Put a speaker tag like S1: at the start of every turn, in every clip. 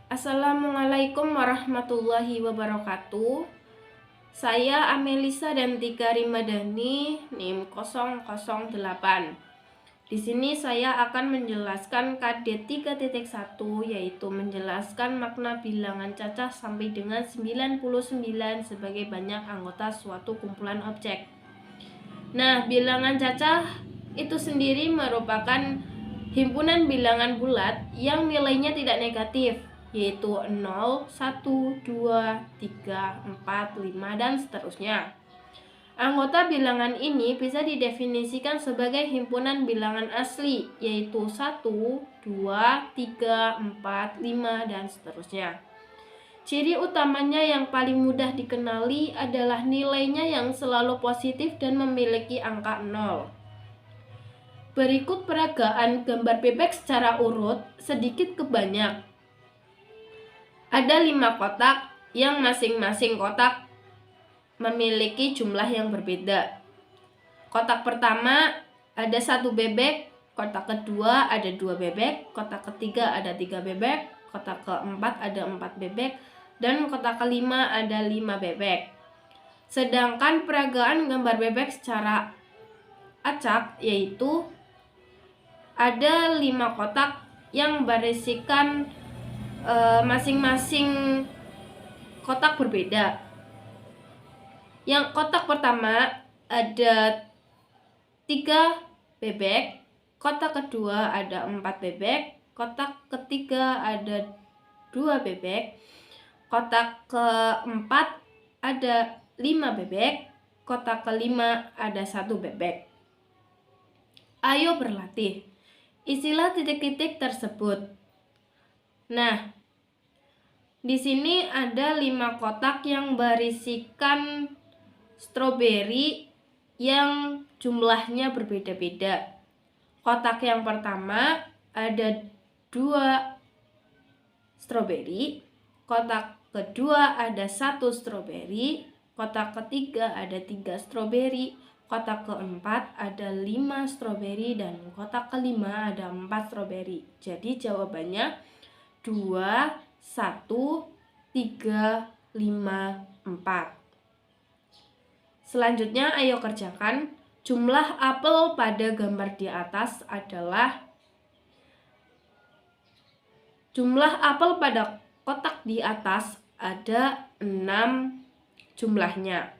S1: Assalamualaikum warahmatullahi wabarakatuh. Saya Amelisa dan Tika Rimadhani, NIM 008. Di sini saya akan menjelaskan KD 3.1, yaitu menjelaskan makna bilangan cacah sampai dengan 99 sebagai banyak anggota suatu kumpulan objek. Nah, bilangan cacah itu sendiri merupakan himpunan bilangan bulat yang nilainya tidak negatif, yaitu 0, 1, 2, 3, 4, 5, dan seterusnya. Anggota bilangan ini bisa didefinisikan sebagai himpunan bilangan asli, yaitu 1, 2, 3, 4, 5, dan seterusnya. Ciri utamanya yang paling mudah dikenali adalah nilainya yang selalu positif dan memiliki angka 0. Berikut peragaan gambar bebek secara urut, sedikit ke banyak. Ada 5 kotak yang masing-masing kotak memiliki jumlah yang berbeda. Kotak pertama ada 1 bebek, kotak kedua ada 2 bebek, kotak ketiga ada 3 bebek, kotak keempat ada 4 bebek, dan kotak kelima ada 5 bebek. Sedangkan peragaan gambar bebek secara acak yaitu ada 5 kotak yang berisikan masing-masing kotak berbeda. Yang kotak pertama ada 3 bebek, kotak kedua ada 4 bebek, kotak ketiga ada 2 bebek, kotak keempat ada 5 bebek, kotak kelima ada 1 bebek. Ayo berlatih. Isilah titik-titik tersebut. Nah, di sini ada 5 kotak yang berisikan stroberi yang jumlahnya berbeda-beda. Kotak yang pertama ada 2 stroberi, kotak kedua ada 1 stroberi, kotak ketiga ada 3 stroberi, kotak keempat ada 5 stroberi, dan kotak kelima ada 4 stroberi. Jadi jawabannya 2, 1, 3, 5, 4. Selanjutnya ayo kerjakan. Jumlah apel pada gambar di atas adalah jumlah apel pada kotak di atas ada 6 jumlahnya.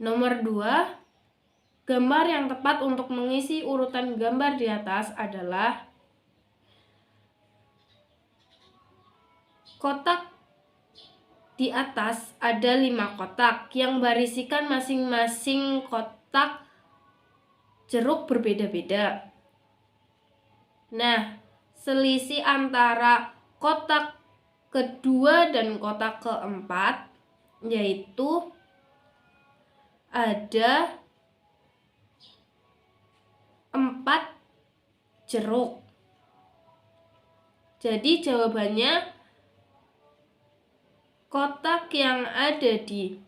S1: Nomor 2, gambar yang tepat untuk mengisi urutan gambar di atas adalah kotak di atas ada 5 kotak yang berisikan masing-masing kotak jeruk berbeda-beda. Nah, selisih antara kotak kedua dan kotak keempat yaitu ada 4 jeruk. Jadi jawabannya kotak yang ada di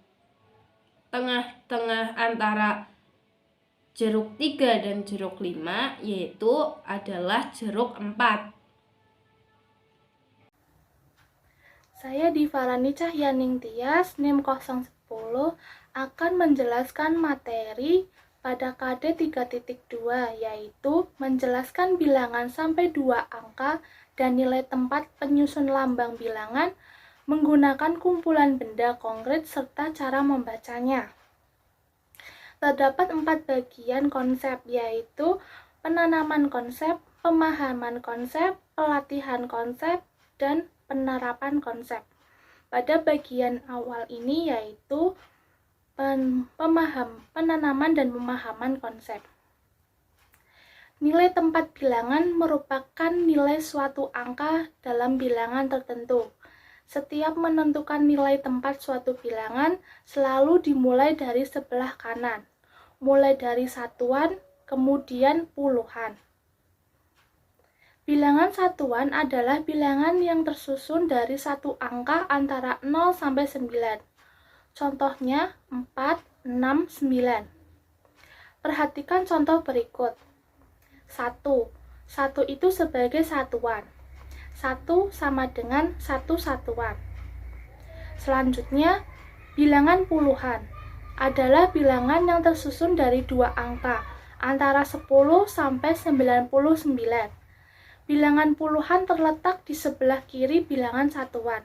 S1: tengah-tengah antara jeruk 3 dan jeruk 5 yaitu adalah jeruk 4.
S2: Saya Divarani Cahyaning Tias, NIM 010, akan menjelaskan materi pada KD 3.2, yaitu menjelaskan bilangan sampai 2 angka dan nilai tempat penyusun lambang bilangan menggunakan kumpulan benda konkret serta cara membacanya. Terdapat 4 bagian konsep, yaitu penanaman konsep, pemahaman konsep, pelatihan konsep, dan penerapan konsep. Pada bagian awal ini yaitu penanaman dan pemahaman konsep. Nilai tempat bilangan merupakan nilai suatu angka dalam bilangan tertentu. Setiap menentukan nilai tempat suatu bilangan selalu dimulai dari sebelah kanan, mulai dari satuan, kemudian puluhan. Bilangan satuan adalah bilangan yang tersusun dari satu angka antara 0 sampai 9. Contohnya 4, 6, 9. Perhatikan contoh berikut. 1. 1 itu sebagai satuan. 1 sama dengan 1 satuan. Selanjutnya, bilangan puluhan adalah bilangan yang tersusun dari dua angka, antara 10 sampai 99. Bilangan puluhan terletak di sebelah kiri bilangan satuan.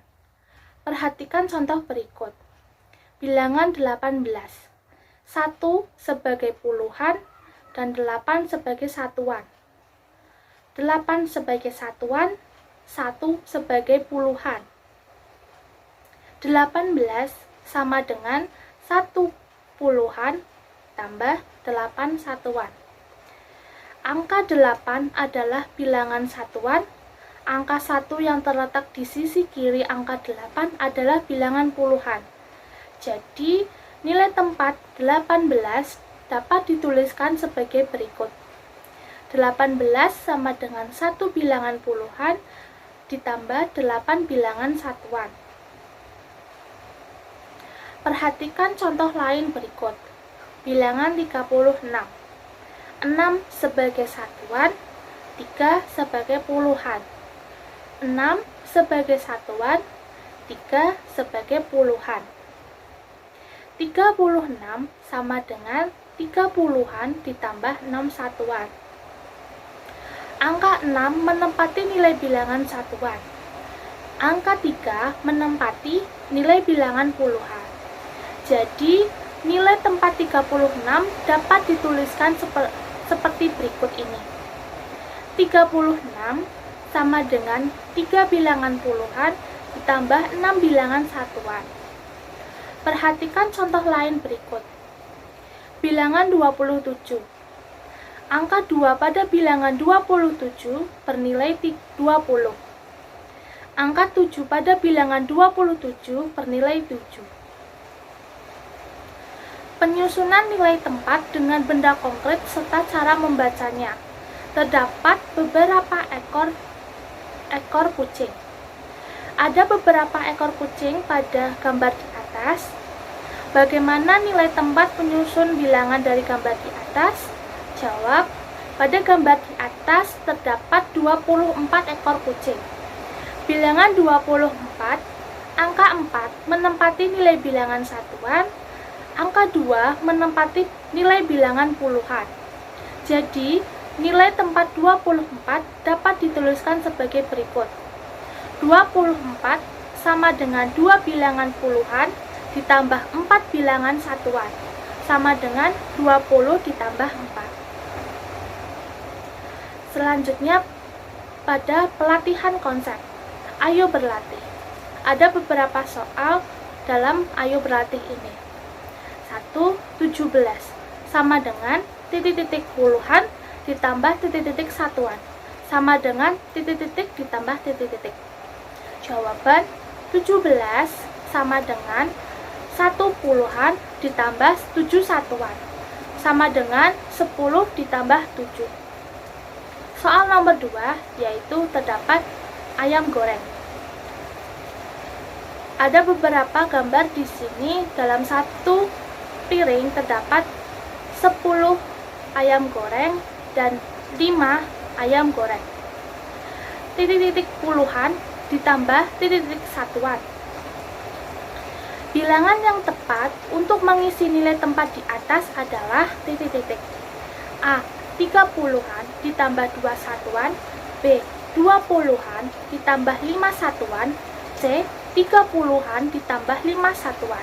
S2: Perhatikan contoh berikut. Bilangan 18. 1 sebagai puluhan dan 8 sebagai satuan. 8 sebagai satuan, 1 sebagai puluhan. 18 sama dengan 1 puluhan tambah 8 satuan. Angka 8 adalah bilangan satuan. Angka 1 yang terletak di sisi kiri angka 8 adalah bilangan puluhan. Jadi, nilai tempat 18 dapat dituliskan sebagai berikut. 18 sama dengan 1 bilangan puluhan ditambah 8 bilangan satuan. Perhatikan contoh lain berikut. Bilangan 36. 6 sebagai satuan, 3 sebagai puluhan. 6 sebagai satuan, 3 sebagai puluhan. 36 sama dengan 3 puluhan ditambah 6 satuan. Angka 6 menempati nilai bilangan satuan. Angka 3 menempati nilai bilangan puluhan. Jadi, nilai tempat 36 dapat dituliskan seperti berikut ini. 36 sama dengan 3 bilangan puluhan ditambah 6 bilangan satuan. Perhatikan contoh lain berikut. Bilangan 27. Angka 2 pada bilangan 27 bernilai 20. Angka 7 pada bilangan 27 bernilai 7. Penyusunan nilai tempat dengan benda konkret serta cara membacanya. Terdapat beberapa ekor kucing. Ada beberapa ekor kucing pada gambar di atas. Bagaimana nilai tempat penyusun bilangan dari gambar di atas? Jawab, pada gambar di atas terdapat 24 ekor kucing. Bilangan 24, angka 4 menempati nilai bilangan satuan, angka 2 menempati nilai bilangan puluhan. Jadi, nilai tempat 24 dapat dituliskan sebagai berikut. 24 sama dengan 2 bilangan puluhan ditambah 4 bilangan satuan, sama dengan 20 ditambah 4. Selanjutnya, pada pelatihan konsep, ayo berlatih. Ada beberapa soal dalam ayo berlatih ini. 1, 17 sama dengan titik-titik puluhan ditambah titik-titik satuan, sama dengan titik-titik ditambah titik-titik. Jawaban 17 sama dengan 1 puluhan ditambah 7 satuan, sama dengan 10 ditambah 7. Soal nomor 2 yaitu terdapat ayam goreng. Ada beberapa gambar di sini. Dalam satu piring terdapat 10 ayam goreng dan 5 ayam goreng. Titik-titik puluhan ditambah titik-titik satuan. Bilangan yang tepat untuk mengisi nilai tempat di atas adalah titik-titik. A. 3 puluhan ditambah 2 satuan. B. 2 puluhan ditambah 5 satuan. C. 3 puluhan ditambah 5 satuan.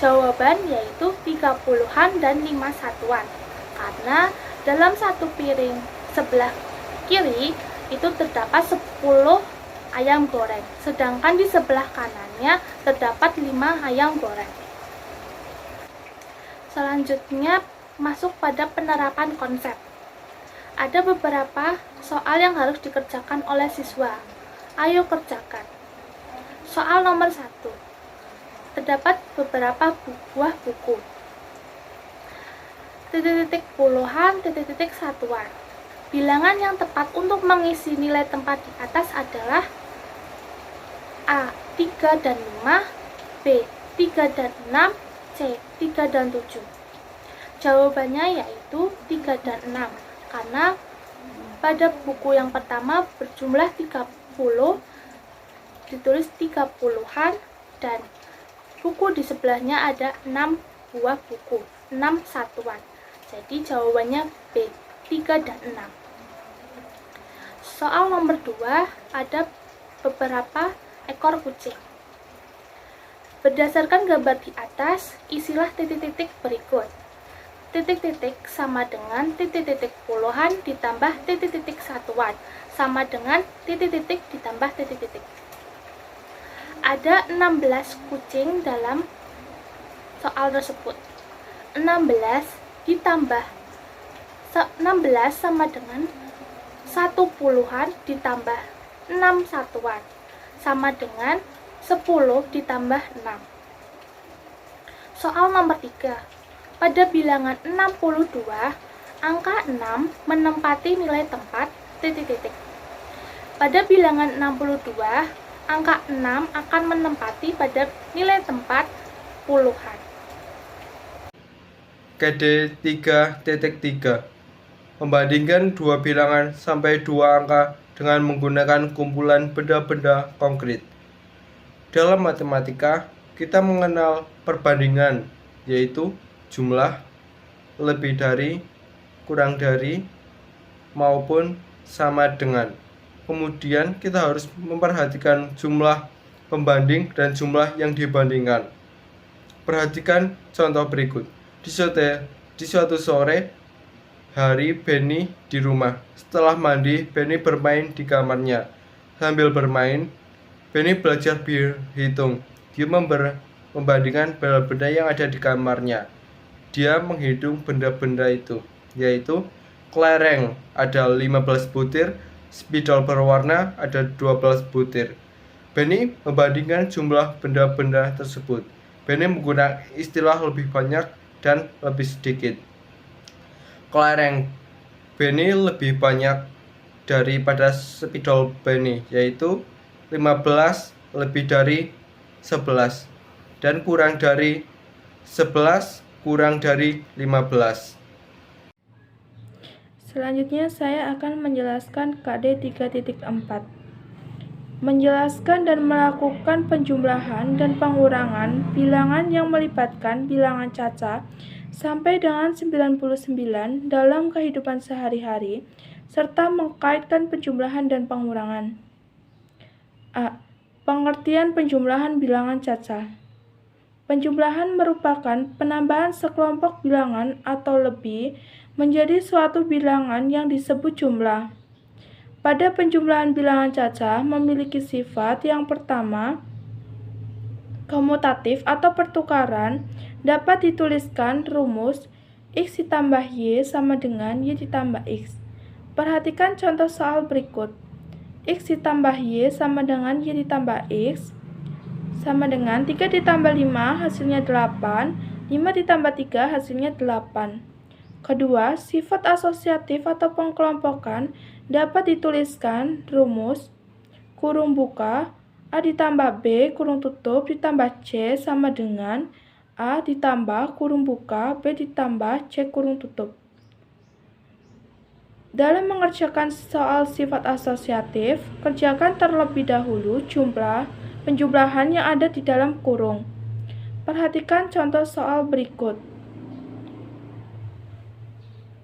S2: Jawaban yaitu 3 puluhan dan 5 satuan. Karena dalam satu piring sebelah kiri itu terdapat 10 ayam goreng, sedangkan di sebelah kanannya terdapat 5 ayam goreng. Selanjutnya masuk pada penerapan konsep. Ada beberapa soal yang harus dikerjakan oleh siswa. Ayo kerjakan. Soal nomor 1. Terdapat beberapa buah buku. Titik-titik puluhan, titik-titik satuan. Bilangan yang tepat untuk mengisi nilai tempat di atas adalah A. 3 dan 5, B. 3 dan 6, C. 3 dan 7. Jawabannya yaitu 3 dan 6, karena pada buku yang pertama berjumlah 3 10 ditulis 30-an, dan buku di sebelahnya ada 6 buah buku, 6 satuan. Jadi jawabannya B, 3 dan 6. Soal nomor 2, ada beberapa ekor kucing. Berdasarkan gambar di atas, isilah titik-titik berikut. Titik-titik sama dengan titik-titik puluhan ditambah titik-titik satuan, sama dengan titik-titik ditambah titik-titik. Ada 16 kucing dalam soal tersebut. 16 ditambah 16 sama dengan 1 puluhan ditambah 6 satuan, sama dengan 10 ditambah 6. Soal nomor 3. Pada bilangan 62, angka 6 menempati nilai tempat titik-titik. Pada bilangan 62, angka 6 akan menempati pada nilai tempat puluhan.
S3: KD 3.3. Membandingkan dua bilangan sampai dua angka dengan menggunakan kumpulan benda-benda konkret. Dalam matematika, kita mengenal perbandingan, yaitu jumlah, lebih dari, kurang dari, maupun sama dengan. Kemudian kita harus memperhatikan jumlah pembanding dan jumlah yang dibandingkan. Perhatikan contoh berikut. Di suatu sore hari, Benny di rumah. Setelah mandi, Benny bermain di kamarnya. Sambil bermain, Benny belajar berhitung. Dia membandingkan benda-benda yang ada di kamarnya. Dia menghitung benda-benda itu, yaitu kelereng ada 15 butir, spidol berwarna ada 12 butir. Benny membandingkan jumlah benda-benda tersebut. Benny menggunakan istilah lebih banyak dan lebih sedikit. Kelereng Benny lebih banyak daripada spidol Benny, yaitu 15 lebih dari 11, dan kurang dari 11 kurang dari 15.
S1: Selanjutnya saya akan menjelaskan KD 3.4. Menjelaskan dan melakukan penjumlahan dan pengurangan bilangan yang melibatkan bilangan caca sampai dengan 99 dalam kehidupan sehari-hari, serta mengkaitkan penjumlahan dan pengurangan. A. Pengertian penjumlahan bilangan caca. Penjumlahan merupakan penambahan sekelompok bilangan atau lebih menjadi suatu bilangan yang disebut jumlah. Pada penjumlahan bilangan caca memiliki sifat yang pertama, komutatif atau pertukaran, dapat dituliskan rumus X ditambah Y sama dengan Y ditambah X. Perhatikan contoh soal berikut. X ditambah Y sama dengan Y ditambah X sama dengan 3 ditambah 5 hasilnya 8, 5 ditambah 3 hasilnya 8. Kedua, sifat asosiatif atau pengkelompokan dapat dituliskan rumus kurung buka A ditambah B kurung tutup ditambah C sama dengan A ditambah kurung buka B ditambah C kurung tutup. Dalam mengerjakan soal sifat asosiatif, kerjakan terlebih dahulu penjumlahan yang ada di dalam kurung. Perhatikan contoh soal berikut.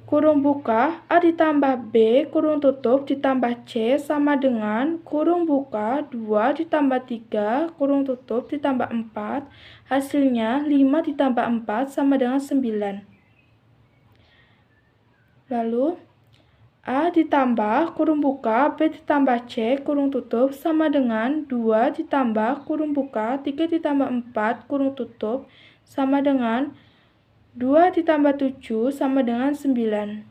S1: Kurung buka A ditambah B kurung tutup ditambah C sama dengan kurung buka 2 ditambah 3 kurung tutup ditambah 4, hasilnya 5 ditambah 4 sama dengan 9. Lalu A ditambah kurung buka B ditambah C kurung tutup sama dengan 2 ditambah kurung buka 3 ditambah 4 kurung tutup sama dengan 2 ditambah 7 sama dengan 9.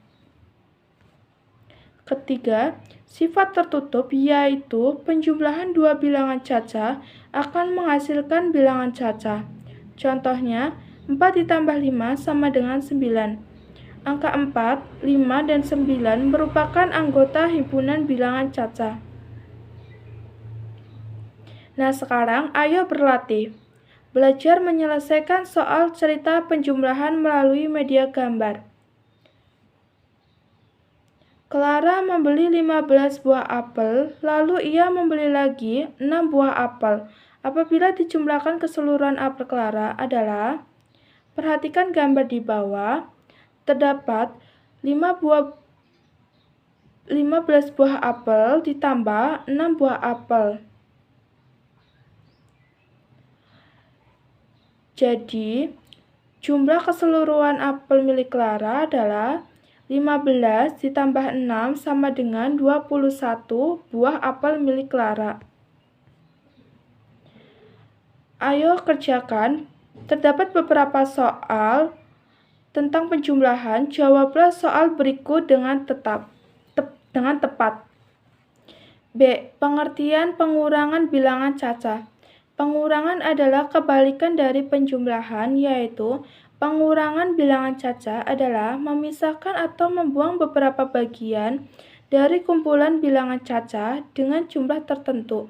S1: Ketiga, sifat tertutup yaitu penjumlahan dua bilangan caca akan menghasilkan bilangan caca. Contohnya, 4 ditambah 5 sama dengan 9. Angka 4, 5, dan 9 merupakan anggota himpunan bilangan caca. Nah, sekarang ayo berlatih. Belajar menyelesaikan soal cerita penjumlahan melalui media gambar.
S2: Clara membeli 15 buah apel, lalu ia membeli lagi 6 buah apel. Apabila dijumlahkan keseluruhan apel Clara adalah, perhatikan gambar di bawah, terdapat 15 buah apel ditambah 6 buah apel. Jadi, jumlah keseluruhan apel milik Clara adalah 15 ditambah 6 sama dengan 21 buah apel milik Clara. Ayo kerjakan. Terdapat beberapa soal tentang penjumlahan. Jawablah soal berikut dengan tepat. B. Pengertian pengurangan bilangan cacah. Pengurangan adalah kebalikan dari penjumlahan, yaitu pengurangan bilangan cacah adalah memisahkan atau membuang beberapa bagian dari kumpulan bilangan cacah dengan jumlah tertentu.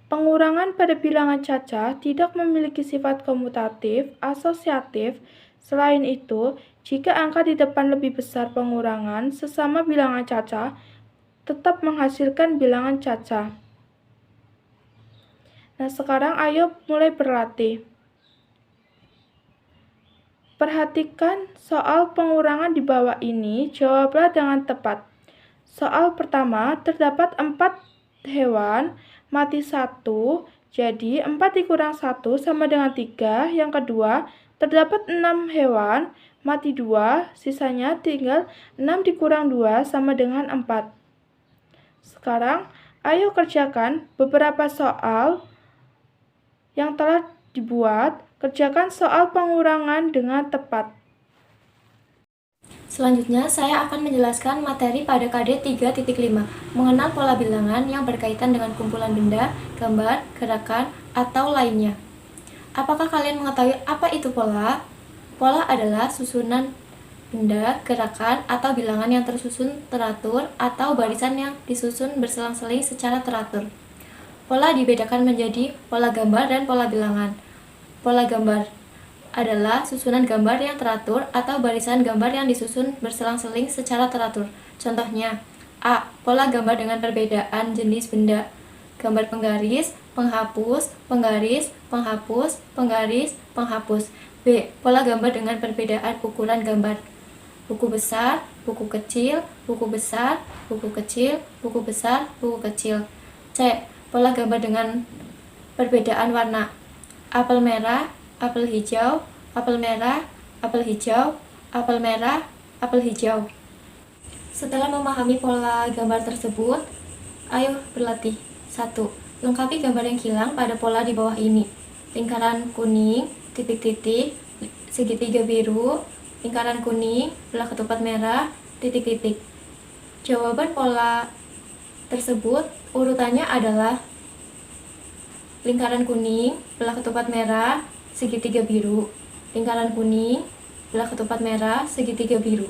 S2: Pengurangan pada bilangan cacah tidak memiliki sifat komutatif, asosiatif. Selain itu, jika angka di depan lebih besar, pengurangan sesama bilangan cacah tetap menghasilkan bilangan cacah. Nah, sekarang ayo mulai berlatih. Perhatikan soal pengurangan di bawah ini, jawablah dengan tepat. Soal pertama, terdapat 4 hewan, mati 1, jadi 4 dikurang 1 sama dengan 3. Yang kedua, terdapat 6 hewan, mati 2, sisanya tinggal 6 dikurang 2 sama dengan 4. Sekarang, ayo kerjakan beberapa soal yang telah dibuat. Kerjakan soal pengurangan dengan tepat.
S4: Selanjutnya, saya akan menjelaskan materi pada KD 3.5, mengenal pola bilangan yang berkaitan dengan kumpulan benda, gambar, gerakan, atau lainnya. Apakah kalian mengetahui apa itu pola? Pola adalah susunan benda, gerakan, atau bilangan yang tersusun teratur atau barisan yang disusun berselang-seling secara teratur. Pola dibedakan menjadi pola gambar dan pola bilangan. Pola gambar adalah susunan gambar yang teratur atau barisan gambar yang disusun berselang-seling secara teratur. Contohnya, A. Pola gambar dengan perbedaan jenis benda. Gambar penggaris, penghapus, penggaris, penghapus, penggaris, penghapus. B. Pola gambar dengan perbedaan ukuran gambar. Buku besar, buku kecil, buku besar, buku kecil, buku besar, buku kecil. C. Pola gambar dengan perbedaan warna. Apel merah, apel hijau, apel merah, apel hijau, apel merah, apel hijau. Setelah memahami pola gambar tersebut, ayo berlatih. 1. Lengkapi gambar yang hilang pada pola di bawah ini. Lingkaran kuning, titik-titik, segitiga biru, lingkaran kuning, belah ketupat merah, titik-titik. Jawaban pola tersebut urutannya adalah lingkaran kuning, belah ketupat merah, segitiga biru. Lingkaran kuning, belah ketupat merah, segitiga biru.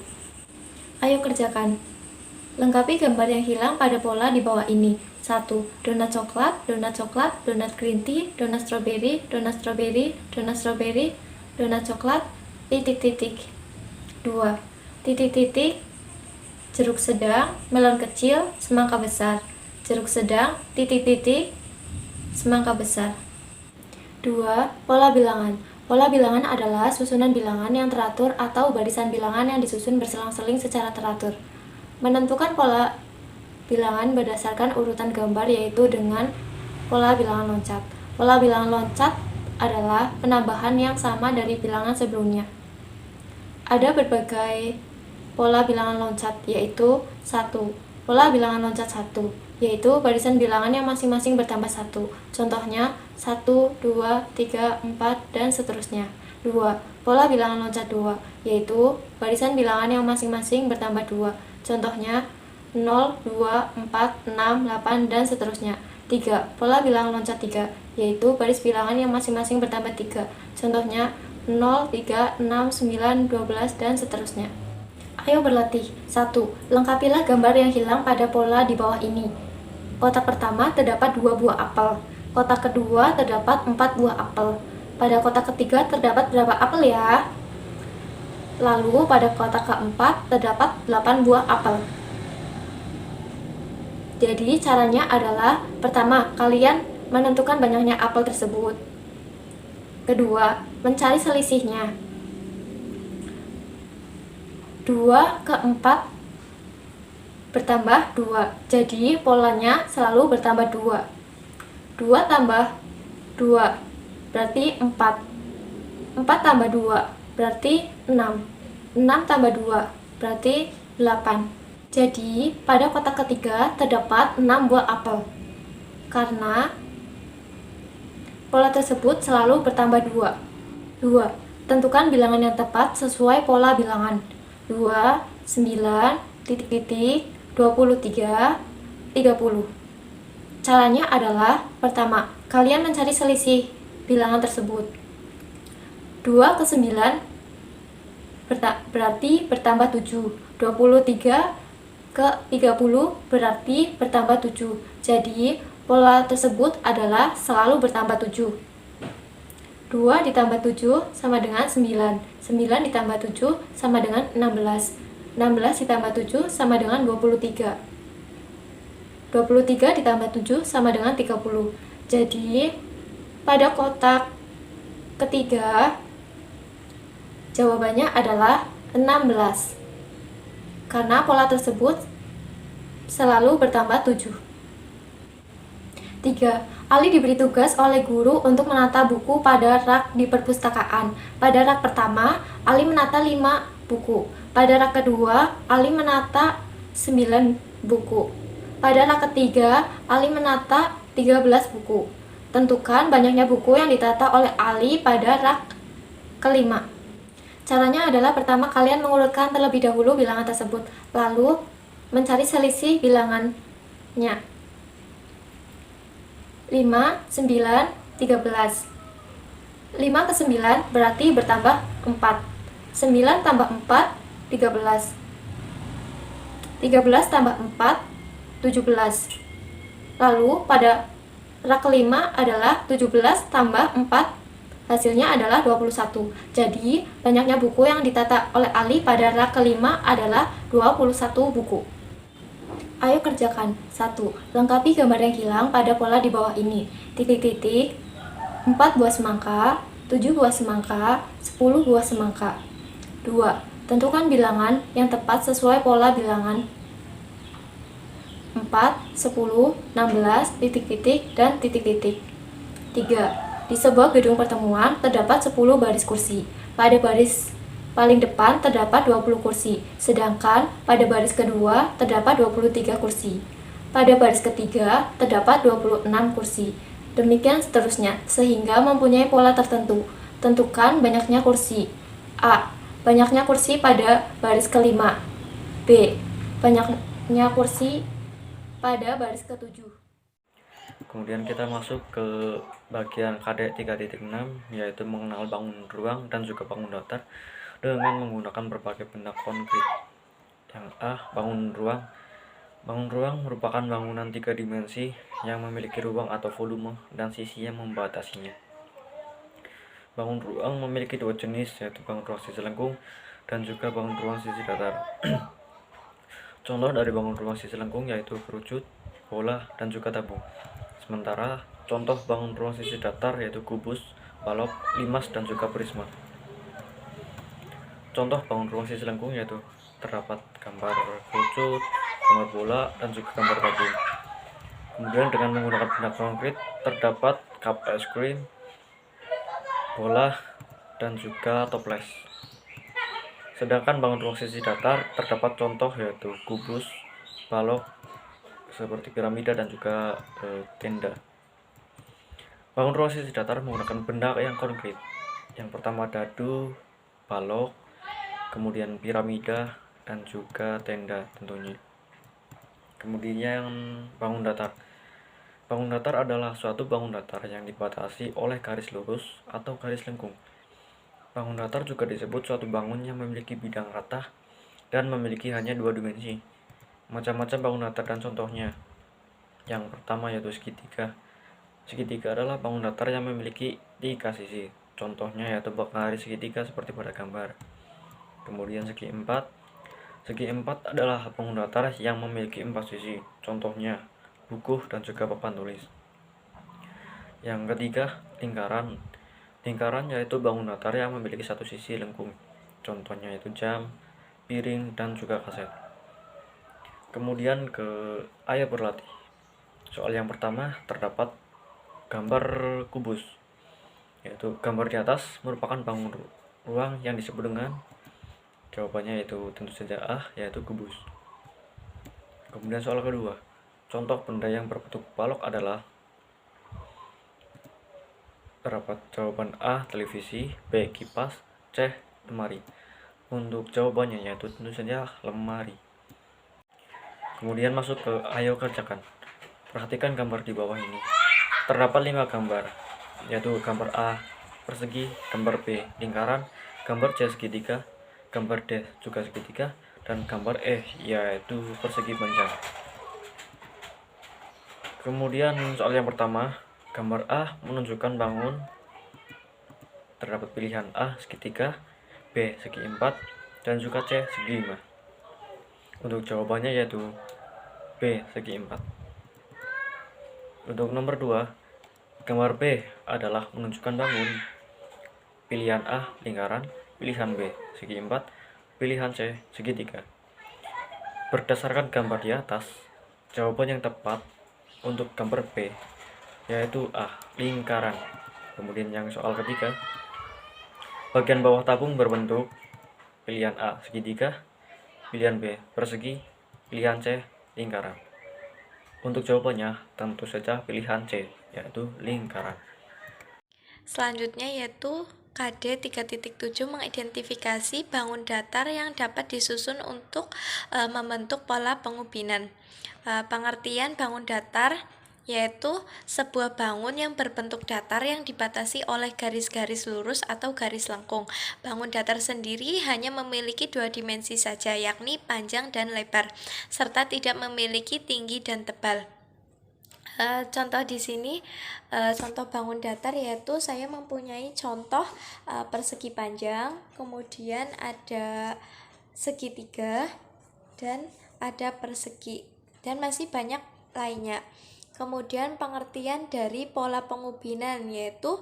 S4: Ayo kerjakan. Lengkapi gambar yang hilang pada pola di bawah ini. 1. Donat coklat, donat coklat, donat green tea, donat strawberry, donat strawberry, donat strawberry, donat coklat, titik-titik. 2. Titik-titik, jeruk sedang, melon kecil, semangka besar. Jeruk sedang, titik-titik, semangka besar. 2. Pola bilangan. Pola bilangan adalah susunan bilangan yang teratur atau barisan bilangan yang disusun berselang-seling secara teratur. Menentukan pola bilangan berdasarkan urutan gambar, yaitu dengan pola bilangan loncat. Pola bilangan loncat adalah penambahan yang sama dari bilangan sebelumnya. Ada berbagai pola bilangan loncat, yaitu 1. Pola bilangan loncat 1, yaitu barisan bilangan yang masing-masing bertambah 1. Contohnya 1, 2, 3, 4, dan seterusnya. 2. Pola bilangan loncat 2, yaitu barisan bilangan yang masing-masing bertambah 2. Contohnya 0, 2, 4, 6, 8, dan seterusnya. 3. Pola bilangan loncat 3, yaitu baris bilangan yang masing-masing bertambah 3. Contohnya 0, 3, 6, 9, 12, dan seterusnya. Ayo berlatih. 1. Lengkapilah gambar yang hilang pada pola di bawah ini. Kotak pertama terdapat 2 buah apel. Kotak kedua terdapat 4 buah apel. Pada kotak ketiga terdapat berapa apel ya? Lalu pada kotak keempat terdapat 8 buah apel. Jadi caranya adalah pertama, kalian menentukan banyaknya apel tersebut. Kedua, mencari selisihnya. 2 ke 4 bertambah 2. Jadi polanya selalu bertambah 2. 2 tambah 2 berarti 4. 4 tambah 2 berarti 6. 6 tambah 2 berarti 8. Jadi pada kotak ketiga terdapat 6 buah apel. Karena pola tersebut selalu bertambah 2. 2. Tentukan bilangan yang tepat sesuai pola bilangan. 2, 9, titik-titik, 23, 30. Caranya adalah, pertama, kalian mencari selisih bilangan tersebut. 2 ke 9 berarti bertambah 7. 23 ke 30 berarti bertambah 7. Jadi, pola tersebut adalah selalu bertambah 7. 2 ditambah 7 sama dengan 9. 9 ditambah 7 sama dengan 16. 16 ditambah 7 sama dengan 23. 23 ditambah 7 sama dengan 30. Jadi, pada kotak ketiga, jawabannya adalah 16. Karena pola tersebut selalu bertambah 7. 3. Ali diberi tugas oleh guru untuk menata buku pada rak di perpustakaan. Pada rak pertama, Ali menata 5 buku. Pada rak kedua, Ali menata 9 buku. Pada rak ketiga, Ali menata 13 buku. Tentukan banyaknya buku yang ditata oleh Ali pada rak kelima. Caranya adalah pertama kalian mengurutkan terlebih dahulu bilangan tersebut, lalu mencari selisih bilangannya. 5, 9, 13. 5 ke 9 berarti bertambah 4. 9 tambah 4, 13. 13 tambah 4, 17. Lalu pada rak kelima adalah 17 tambah 4, hasilnya adalah 21. Jadi, banyaknya buku yang ditata oleh Ali pada rak kelima adalah 21 buku. Ayo kerjakan. 1. Lengkapi gambar yang hilang pada pola di bawah ini. Titik-titik, 4 buah semangka, 7 buah semangka, 10 buah semangka. 2. Tentukan bilangan yang tepat sesuai pola bilangan 4, 10, 16, titik-titik, dan titik-titik. 3. Di sebuah gedung pertemuan terdapat 10 baris kursi. Pada baris paling depan terdapat 20 kursi, sedangkan pada baris kedua terdapat 23 kursi. Pada baris ketiga terdapat 26 kursi. Demikian seterusnya, sehingga mempunyai pola tertentu. Tentukan banyaknya kursi. A. Banyaknya kursi pada baris kelima. B. Banyaknya kursi pada baris ketujuh.
S5: Kemudian kita masuk ke bagian KD 3.6, yaitu mengenal bangun ruang dan juga bangun datar dengan menggunakan berbagai benda konkret. Yang A. Bangun ruang. Bangun ruang merupakan bangunan 3 dimensi yang memiliki ruang atau volume dan sisi yang membatasinya. Bangun ruang memiliki 2 jenis, yaitu bangun ruang sisi lengkung dan juga bangun ruang sisi datar. Contoh dari bangun ruang sisi lengkung yaitu kerucut, bola, dan juga tabung. Sementara contoh bangun ruang sisi datar yaitu kubus, balok, limas, dan juga prisma. Contoh bangun ruang sisi lengkung yaitu terdapat gambar kerucut, gambar bola, dan juga gambar tabung. Kemudian dengan menggunakan benda konkret terdapat cup es krim, bola, dan juga toples. Sedangkan bangun ruang sisi datar terdapat contoh yaitu kubus, balok, seperti piramida, dan juga tenda. Bangun ruang sisi datar menggunakan benda yang konkret. Yang pertama dadu, balok, kemudian piramida, dan juga tenda tentunya. Kemudian bangun datar. Bangun datar adalah suatu bangun datar yang dibatasi oleh garis lurus atau garis lengkung. Bangun datar juga disebut suatu bangun yang memiliki bidang rata dan memiliki hanya 2 dimensi. Macam-macam bangun datar dan contohnya. Yang pertama yaitu segitiga. Segitiga adalah bangun datar yang memiliki 3 sisi. Contohnya yaitu garis segitiga seperti pada gambar. Kemudian segi 4. Segi 4 adalah bangun datar yang memiliki 4 sisi, contohnya buku dan juga papan tulis. Yang ketiga, lingkaran. Lingkaran yaitu bangun datar yang memiliki satu sisi lengkung, contohnya itu jam, piring, dan juga kaset. Kemudian ayo berlatih. Soal yang pertama terdapat gambar kubus, yaitu gambar di atas merupakan bangun ruang yang disebut dengan, jawabannya yaitu tentu saja A, yaitu kubus. Kemudian soal kedua, contoh benda yang berbentuk balok adalah, terdapat jawaban A, televisi, B, kipas, C, lemari. Untuk jawabannya yaitu tentu saja lemari. Kemudian masuk ke ayo kerjakan. Perhatikan gambar di bawah ini. Terdapat 5 gambar, yaitu gambar A persegi, gambar B lingkaran, gambar C segitiga, gambar D juga segitiga, dan gambar E yaitu persegi panjang. Kemudian soal yang pertama, gambar A menunjukkan bangun. Terdapat pilihan A segitiga, B segi 4, dan juga C segi 5. Untuk jawabannya yaitu B segi 4. Untuk nomor 2, gambar B adalah menunjukkan bangun. Pilihan A lingkaran, pilihan B segi 4, pilihan C segitiga. Berdasarkan gambar di atas, jawaban yang tepat untuk gambar B yaitu A lingkaran. Kemudian yang soal ketiga, bagian bawah tabung berbentuk pilihan A segitiga, pilihan B persegi, pilihan C lingkaran. Untuk jawabannya tentu saja pilihan C, yaitu lingkaran.
S6: Selanjutnya yaitu KD 3.7 mengidentifikasi bangun datar yang dapat disusun untuk membentuk pola pengubinan. Pengertian bangun datar yaitu sebuah bangun yang berbentuk datar yang dibatasi oleh garis-garis lurus atau garis lengkung. Bangun datar sendiri hanya memiliki 2 dimensi saja, yakni panjang dan lebar, serta tidak memiliki tinggi dan tebal. Contoh di sini, contoh bangun datar yaitu saya mempunyai contoh persegi panjang, kemudian ada segitiga, dan ada persegi, dan masih banyak lainnya. Kemudian pengertian dari pola pengubinan yaitu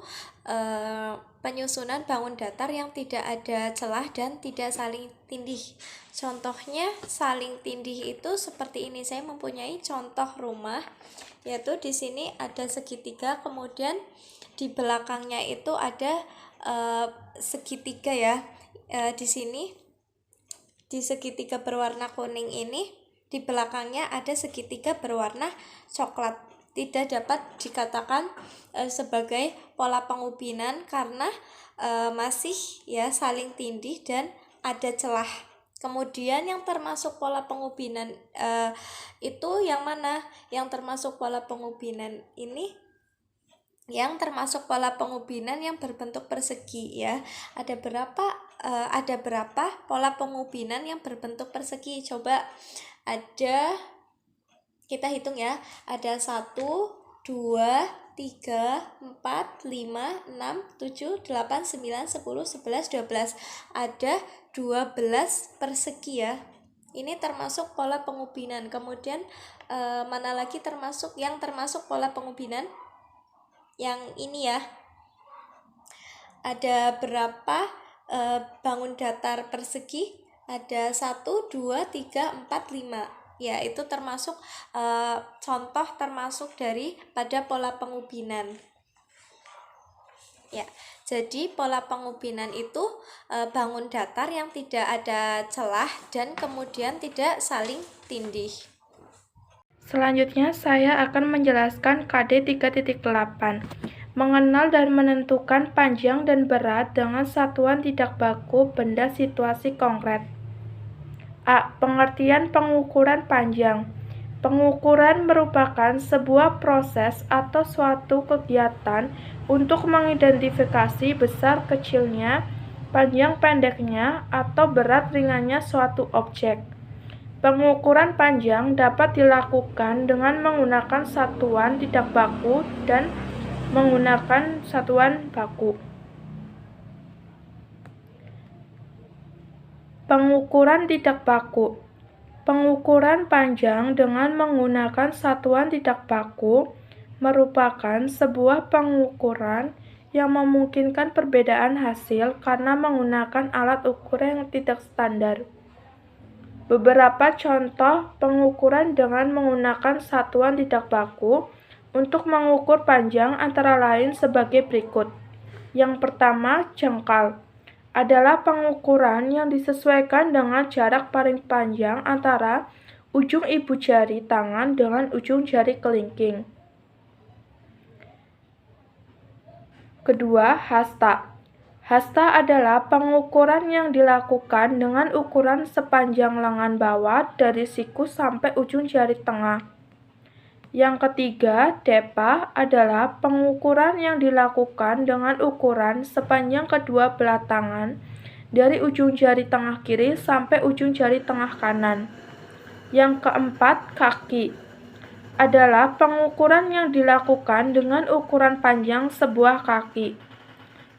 S6: penyusunan bangun datar yang tidak ada celah dan tidak saling tindih. Contohnya saling tindih itu seperti ini. Saya mempunyai contoh rumah, yaitu di sini ada segitiga, kemudian di belakangnya itu ada segitiga ya. Di sini di segitiga berwarna kuning ini, di belakangnya ada segitiga berwarna coklat. Tidak dapat dikatakan sebagai pola pengubinan karena masih ya saling tindih dan ada celah. Kemudian yang termasuk pola pengubinan itu yang mana? Yang termasuk pola pengubinan ini, yang termasuk pola pengubinan yang berbentuk persegi ya. Ada berapa pola pengubinan yang berbentuk persegi? Coba kita hitung ya. Ada 1, 2, 3, 4, 5, 6, 7, 8, 9, 10, 11, 12. Ada 12 persegi ya. Ini termasuk pola pengubinan. Kemudian mana lagi yang termasuk pola pengubinan? Yang ini ya. Ada berapa bangun datar persegi? Ada 1, 2, 3, 4, 5. Ya, itu termasuk contoh termasuk pada pola pengubinan. Ya, jadi pola pengubinan itu bangun datar yang tidak ada celah dan kemudian tidak saling tindih.
S2: Selanjutnya saya akan menjelaskan KD 3.8. Mengenal dan menentukan panjang dan berat dengan satuan tidak baku benda situasi konkret. A. Pengertian pengukuran panjang. Pengukuran merupakan sebuah proses atau suatu kegiatan untuk mengidentifikasi besar kecilnya, panjang pendeknya, atau berat ringannya suatu objek. Pengukuran panjang dapat dilakukan dengan menggunakan satuan tidak baku dan menggunakan satuan baku. Pengukuran tidak baku. Pengukuran panjang dengan menggunakan satuan tidak baku merupakan sebuah pengukuran yang memungkinkan perbedaan hasil karena menggunakan alat ukur yang tidak standar. Beberapa contoh pengukuran dengan menggunakan satuan tidak baku untuk mengukur panjang antara lain sebagai berikut. Yang pertama, jengkal adalah pengukuran yang disesuaikan dengan jarak paling panjang antara ujung ibu jari tangan dengan ujung jari kelingking. Kedua, hasta. Hasta adalah pengukuran yang dilakukan dengan ukuran sepanjang lengan bawah dari siku sampai ujung jari tengah. Yang ketiga, depa adalah pengukuran yang dilakukan dengan ukuran sepanjang kedua belah tangan dari ujung jari tengah kiri sampai ujung jari tengah kanan. Yang keempat, kaki adalah pengukuran yang dilakukan dengan ukuran panjang sebuah kaki.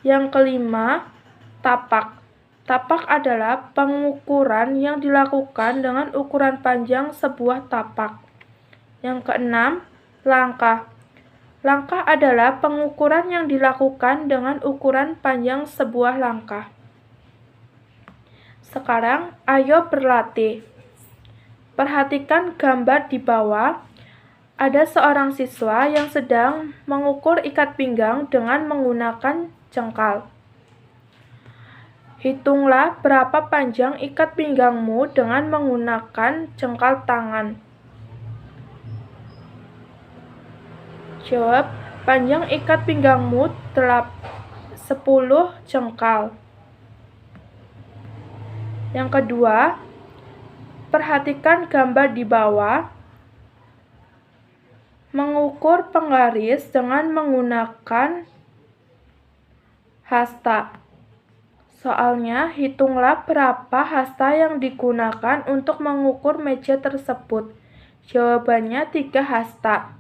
S2: Yang kelima, tapak. Tapak adalah pengukuran yang dilakukan dengan ukuran panjang sebuah tapak. Yang keenam, langkah. Langkah adalah pengukuran yang dilakukan dengan ukuran panjang sebuah langkah. Sekarang, ayo berlatih. Perhatikan gambar di bawah. Ada seorang siswa yang sedang mengukur ikat pinggang dengan menggunakan jengkal. Hitunglah berapa panjang ikat pinggangmu dengan menggunakan jengkal tangan. Jawab, panjang ikat pinggangmu 10 jengkal. Yang kedua, perhatikan gambar di bawah. Mengukur penggaris dengan menggunakan hasta. Soalnya, hitunglah berapa hasta yang digunakan untuk mengukur meja tersebut. Jawabannya 3 hasta.